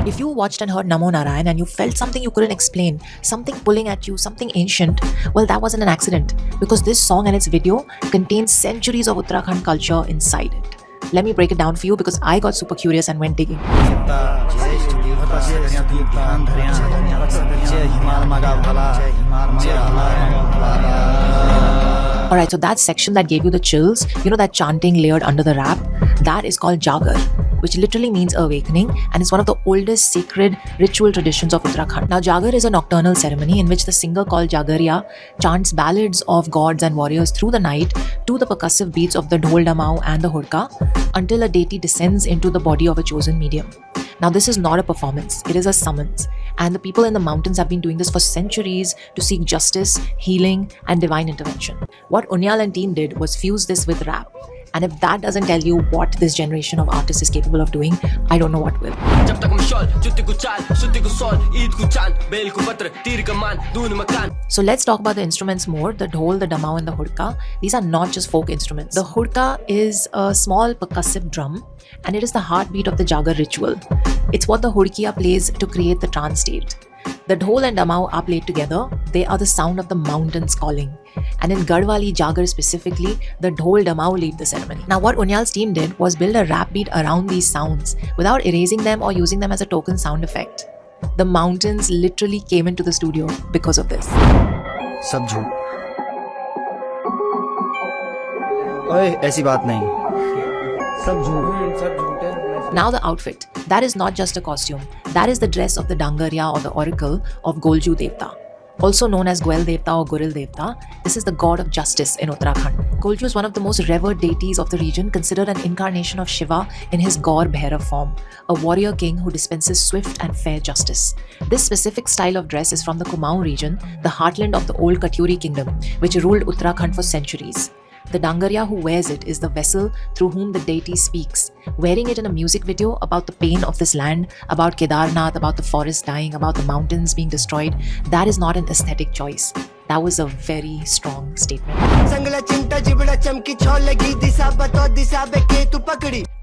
If you watched and heard Namo Narayan and you felt something you couldn't explain, something pulling at you, something ancient, well, that wasn't an accident, because this song and its video contains centuries of Uttarakhand culture inside it. Let me break it down for you because I got super curious and went digging. Alright, so that section that gave you the chills, you know, that chanting layered under the rap, that is called Jagar, which literally means awakening, and is one of the oldest sacred ritual traditions of Uttarakhand. Now, Jagar is a nocturnal ceremony in which the singer called Jagaria chants ballads of gods and warriors through the night to the percussive beats of the dhol damau and the hurka until a deity descends into the body of a chosen medium. Now, this is not a performance, it is a summons. And the people in the mountains have been doing this for centuries to seek justice, healing, and divine intervention. What Unyal and team did was fuse this with rap. And if that doesn't tell you what this generation of artists is capable of doing, I don't know what will. So let's talk about the instruments more. The dhol, the damau, and the hurka. These are not just folk instruments. The hurka is a small percussive drum, and it is the heartbeat of the Jagar ritual. It's what the hurkiya plays to create the trance state. The dhol and damau are played together. They are the sound of the mountains calling. And in Garhwali Jagar specifically, the dhol damau lead the ceremony. Now, what Unyal's team did was build a rap beat around these sounds without erasing them or using them as a token sound effect. The mountains literally came into the studio because of this. सब झूठ ओए ऐसी बात नहीं सब झूठ है Now the outfit, that is not just a costume. That is the dress of the Dangarya or the oracle of Golju Devta. Also known as Gwel Devta or Guril Devta, this is the god of justice in Uttarakhand. Golju is one of the most revered deities of the region, considered an incarnation of Shiva in his Gaur Bhairav form, a warrior king who dispenses swift and fair justice. This specific style of dress is from the Kumaon region, the heartland of the old Katyuri kingdom, which ruled Uttarakhand for centuries. The Dangarya who wears it is the vessel through whom the deity speaks, wearing it in a music video about the pain of this land, about Kedarnath, about the forest dying, about the mountains being destroyed. That is not an aesthetic choice. That was a very strong statement.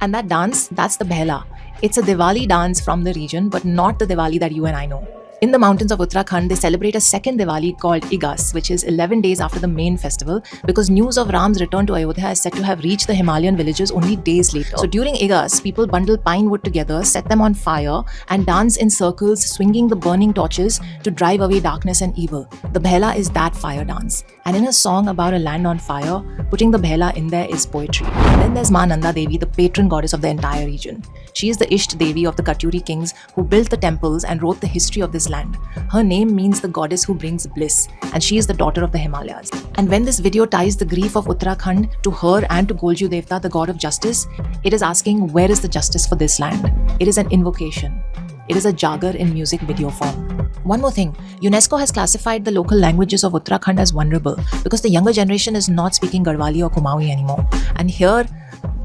And that dance, that's the Behla. It's a Diwali dance from the region, but not the Diwali that you and I know. In the mountains of Uttarakhand, they celebrate a second Diwali called Igas, which is 11 days after the main festival, because news of Ram's return to Ayodhya is said to have reached the Himalayan villages only days later. So during Igas, people bundle pine wood together, set them on fire, and dance in circles, swinging the burning torches to drive away darkness and evil. The Behla is that fire dance. And in a song about a land on fire, putting the Behla in there is poetry. Then there's Ma Nanda Devi, the patron goddess of the entire region. She is the Isht Devi of the Katyuri kings who built the temples and wrote the history of this land. Her name means the goddess who brings bliss, and she is the daughter of the Himalayas. And when this video ties the grief of Uttarakhand to her and to Golju Devta, the god of justice, it is asking, where is the justice for this land? It is an invocation. It is a Jagar in music video form. One more thing, UNESCO has classified the local languages of Uttarakhand as vulnerable because the younger generation is not speaking Garhwali or Kumawi anymore. And here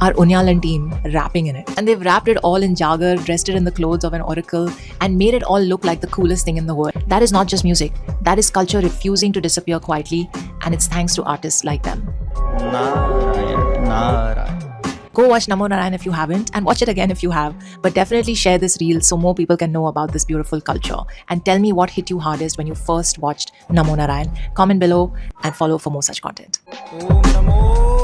are Unyal and team rapping in it. And they've wrapped it all in Jagar, dressed it in the clothes of an oracle, and made it all look like the coolest thing in the world. That is not just music. That is culture refusing to disappear quietly, and it's thanks to artists like them. Narayan Narayan Go watch Namo Narayan if you haven't, and watch it again if you have. But definitely share this reel so more people can know about this beautiful culture. And tell me what hit you hardest when you first watched Namo Narayan. Comment below and follow for more such content. Om NaMo